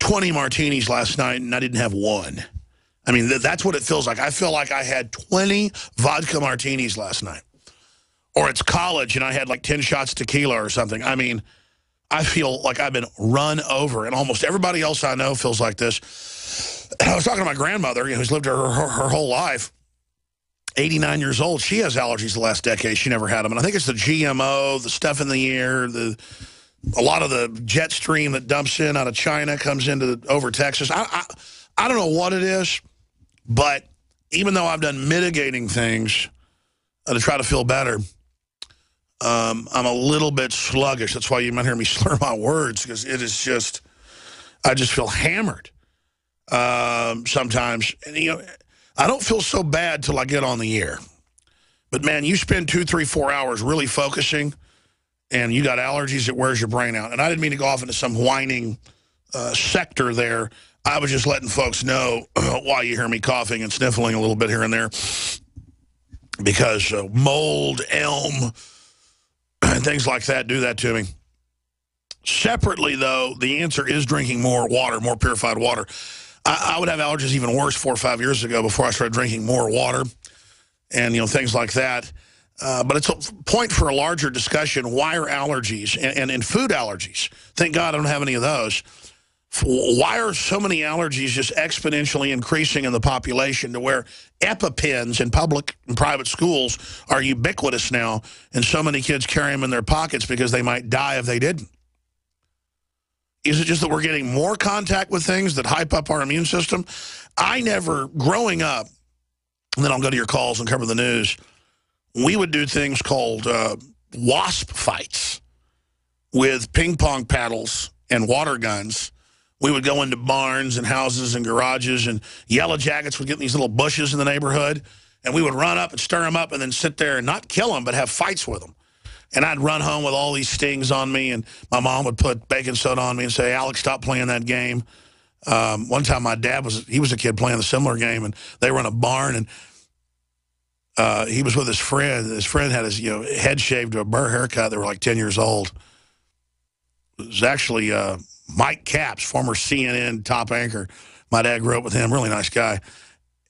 20 martinis last night, and I didn't have one. I mean, that's what it feels like. I feel like I had 20 vodka martinis last night. Or it's college, and I had like 10 shots of tequila or something. I mean, I feel like I've been run over, and almost everybody else I know feels like this. And I was talking to my grandmother, who's lived her whole life, 89 years old. She has allergies the last decade. She never had them. And I think it's the GMO, the stuff in the air, a lot of the jet stream that dumps in out of China comes over Texas. I don't know what it is, but even though I've done mitigating things to try to feel better, I'm a little bit sluggish. That's why you might hear me slur my words, because it is just, I just feel hammered sometimes. And, I don't feel so bad till I get on the air. But, man, you spend 2, 3, 4 hours really focusing, and you got allergies, it wears your brain out. And I didn't mean to go off into some whining sector there. I was just letting folks know why you hear me coughing and sniffling a little bit here and there. Because mold, elm, and things like that do that to me. Separately, though, the answer is drinking more water, more purified water. I would have allergies even worse 4 or 5 years ago before I started drinking more water and, things like that. But it's a point for a larger discussion. Why are allergies and food allergies? Thank God I don't have any of those. Why are so many allergies just exponentially increasing in the population to where EpiPens in public and private schools are ubiquitous now, and so many kids carry them in their pockets because they might die if they didn't? Is it just that we're getting more contact with things that hype up our immune system? Growing up, and then I'll go to your calls and cover the news, we would do things called wasp fights with ping pong paddles and water guns. We would go into barns and houses and garages, and yellow jackets would get in these little bushes in the neighborhood, and we would run up and stir them up and then sit there and not kill them, but have fights with them. And I'd run home with all these stings on me, and my mom would put baking soda on me and say, Alex, stop playing that game. One time my dad was a kid playing a similar game, and they were in a barn, and he was with his friend. His friend had his head shaved to a burr haircut. They were like 10 years old. It was actually Mike Capps, former CNN top anchor. My dad grew up with him, really nice guy.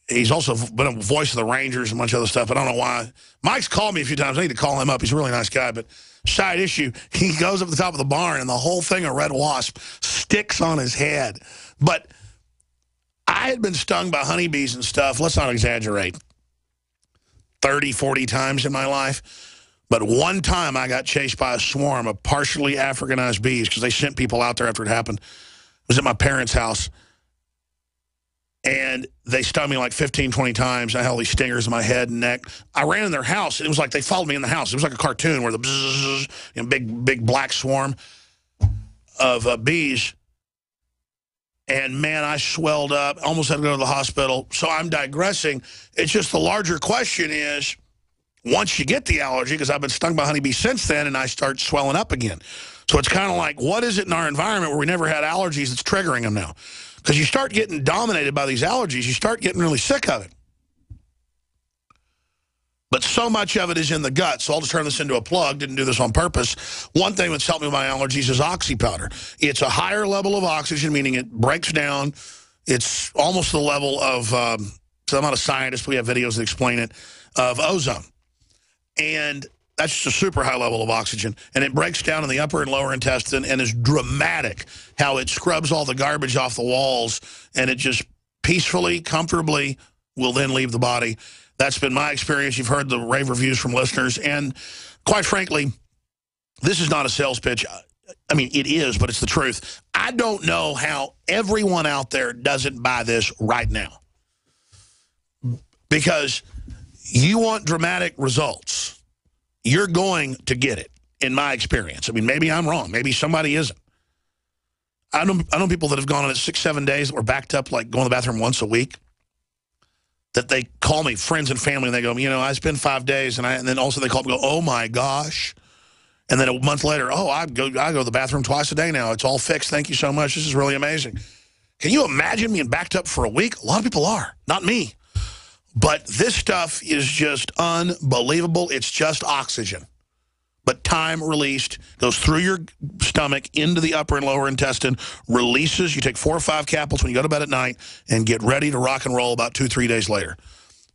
He's also been a voice of the Rangers and a bunch of other stuff. I don't know why. Mike's called me a few times. I need to call him up. He's a really nice guy. But side issue, he goes up the top of the barn, and the whole thing of red wasp sticks on his head. But I had been stung by honeybees and stuff. Let's not exaggerate. 30, 40 times in my life. But one time I got chased by a swarm of partially Africanized bees because they sent people out there after it happened. It was at my parents' house. And they stung me like 15, 20 times. I had all these stingers in my head and neck. I ran in their house, and it was like they followed me in the house. It was like a cartoon where the bzzz, big black swarm of bees. And, man, I swelled up, almost had to go to the hospital. So I'm digressing. It's just the larger question is, once you get the allergy, because I've been stung by honeybees since then, and I start swelling up again. So it's kind of like, what is it in our environment where we never had allergies that's triggering them now? Because you start getting dominated by these allergies, you start getting really sick of it. But so much of it is in the gut, so I'll just turn this into a plug. Didn't do this on purpose. One thing that's helped me with my allergies is oxy powder. It's a higher level of oxygen, meaning it breaks down. It's almost the level of, so I'm not a scientist, we have videos that explain it, of ozone. And that's just a super high level of oxygen. And it breaks down in the upper and lower intestine and is dramatic how it scrubs all the garbage off the walls, and it just peacefully, comfortably will then leave the body. That's been my experience. You've heard the rave reviews from listeners. And quite frankly, this is not a sales pitch. I mean, it is, but it's the truth. I don't know how everyone out there doesn't buy this right now. Because you want dramatic results, you're going to get it, in my experience. I mean, maybe I'm wrong. Maybe somebody isn't. I know people that have gone on it 6, 7 days that were backed up, like going to the bathroom once a week, that they call me, friends and family, and they go, I spend 5 days, and then also they call me and go, oh, my gosh. And then a month later, oh, I go to the bathroom twice a day now. It's all fixed. Thank you so much. This is really amazing. Can you imagine being backed up for a week? A lot of people are. Not me. But this stuff is just unbelievable. It's just oxygen. but time released, goes through your stomach, into the upper and lower intestine, releases. You take 4 or 5 capsules when you go to bed at night and get ready to rock and roll about 2-3 days later.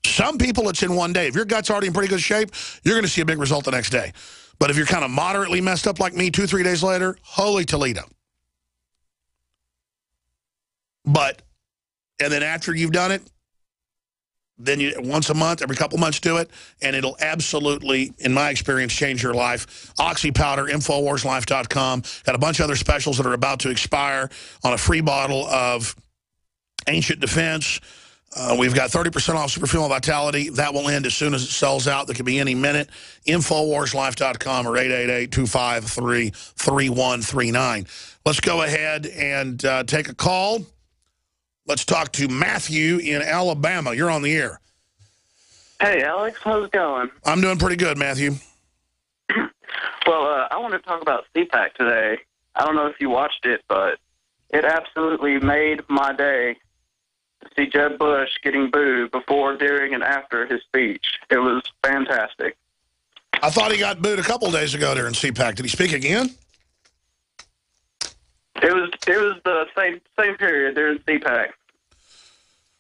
Some people, it's in one day. If your gut's already in pretty good shape, you're going to see a big result the next day. But if you're kind of moderately messed up like me 2-3 days later, holy Toledo. But, and then after you've done it, then you once a month, every couple months do it, and it'll absolutely, in my experience, change your life. Oxy Powder, InfoWarsLife.com. Got a bunch of other specials that are about to expire on a free bottle of Ancient Defense. We've got 30% off Superfuel Vitality. That will end as soon as it sells out. That could be any minute. InfoWarsLife.com or 888-253-3139. Let's go ahead and take a call. Let's talk to Matthew in Alabama. You're on the air. Hey, Alex. How's it going? I'm doing pretty good, Matthew. Well, I want to talk about CPAC today. I don't know if you watched it, but it absolutely made my day to see Jeb Bush getting booed before, during, and after his speech. It was fantastic. I thought he got booed a couple days ago during CPAC. Did he speak again? It was the same period during CPAC.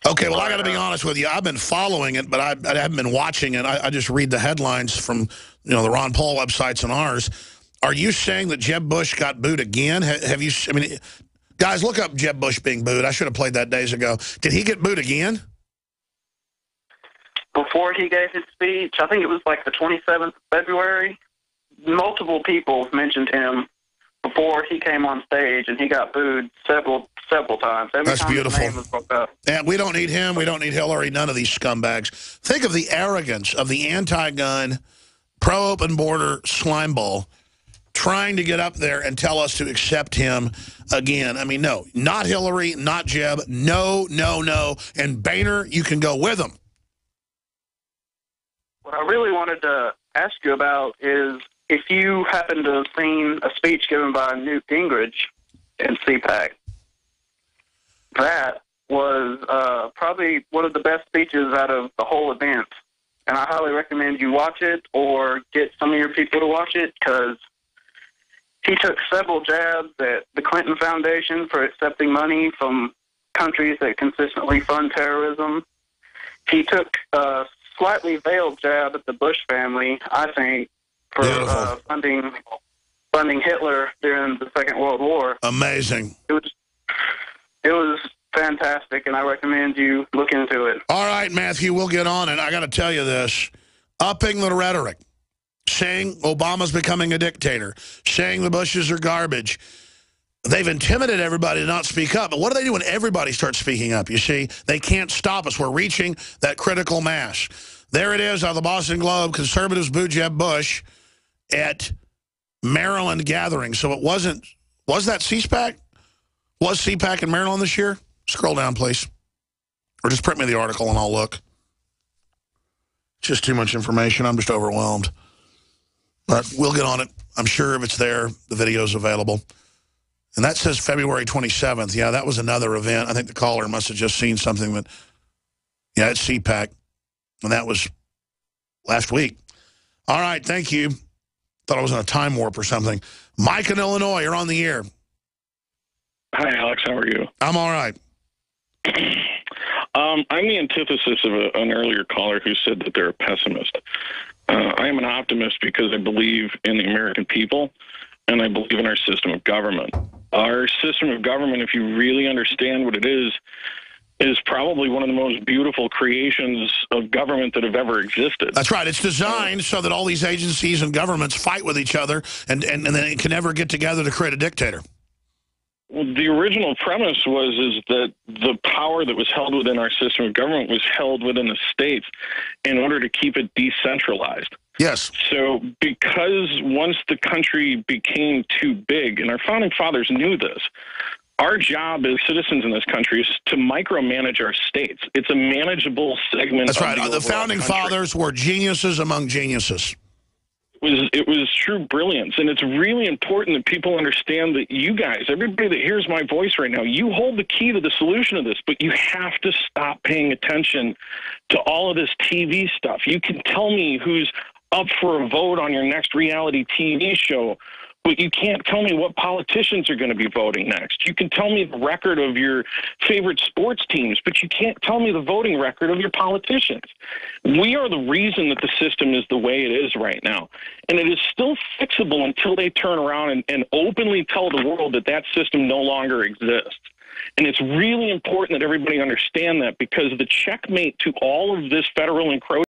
Okay, well, I got to be honest with you. I've been following it, but I haven't been watching it. I just read the headlines from the Ron Paul websites and ours. Are you saying that Jeb Bush got booed again? Have you? I mean, guys, look up Jeb Bush being booed. I should have played that days ago. Did he get booed again? Before he gave his speech, I think it was like the 27th of February. Multiple people mentioned him before he came on stage, and he got booed several times. That's beautiful. And we don't need him. We don't need Hillary. None of these scumbags. Think of the arrogance of the anti-gun, pro-open border slimeball trying to get up there and tell us to accept him again. I mean, no, not Hillary, not Jeb. No, no, no. And Boehner, you can go with him. What I really wanted to ask you about is if you happen to have seen a speech given by Newt Gingrich in CPAC. That was probably one of the best speeches out of the whole event. And I highly recommend you watch it or get some of your people to watch it, because he took several jabs at the Clinton Foundation for accepting money from countries that consistently fund terrorism. He took a slightly veiled jab at the Bush family, I think, for funding Hitler during the Second World War. Amazing. It was fantastic, and I recommend you look into it. All right, Matthew, we'll get on it. I got to tell you this. Upping the rhetoric, saying Obama's becoming a dictator, saying the Bushes are garbage. They've intimidated everybody to not speak up. But what do they do when everybody starts speaking up? You see, they can't stop us. We're reaching that critical mass. There it is on the Boston Globe. Conservatives boo Jeb Bush at Maryland gathering. So it wasn't, was that CPAC? Was CPAC in Maryland this year? Scroll down, please. Or just print me the article and I'll look. Just too much information. I'm just overwhelmed. But we'll get on it. I'm sure if it's there, the video's available. And that says February 27th. Yeah, that was another event. I think the caller must have just seen something that, yeah, it's CPAC. And that was last week. All right, thank you. Thought I was in a time warp or something. Mike in Illinois, you're on the air. Hi, Alex. How are you? I'm all right. I'm the antithesis of an earlier caller who said that they're a pessimist. I am an optimist because I believe in the American people, and I believe in our system of government. Our system of government, if you really understand what it is probably one of the most beautiful creations of government that have ever existed. That's right. It's designed so that all these agencies and governments fight with each other, and then it can never get together to create a dictator. Well, the original premise is that the power that was held within our system of government was held within the states in order to keep it decentralized. Yes. So because once the country became too big, and our founding fathers knew this, our job as citizens in this country is to micromanage our states. It's a manageable segment. That's right. The founding fathers were geniuses among geniuses. It was true brilliance, and it's really important that people understand that you guys, everybody that hears my voice right now, you hold the key to the solution of this, but you have to stop paying attention to all of this TV stuff. You can tell me who's up for a vote on your next reality TV show, but you can't tell me what politicians are going to be voting next. You can tell me the record of your favorite sports teams, but you can't tell me the voting record of your politicians. We are the reason that the system is the way it is right now. And it is still fixable until they turn around and openly tell the world that that system no longer exists. And it's really important that everybody understand that, because the checkmate to all of this federal encroachment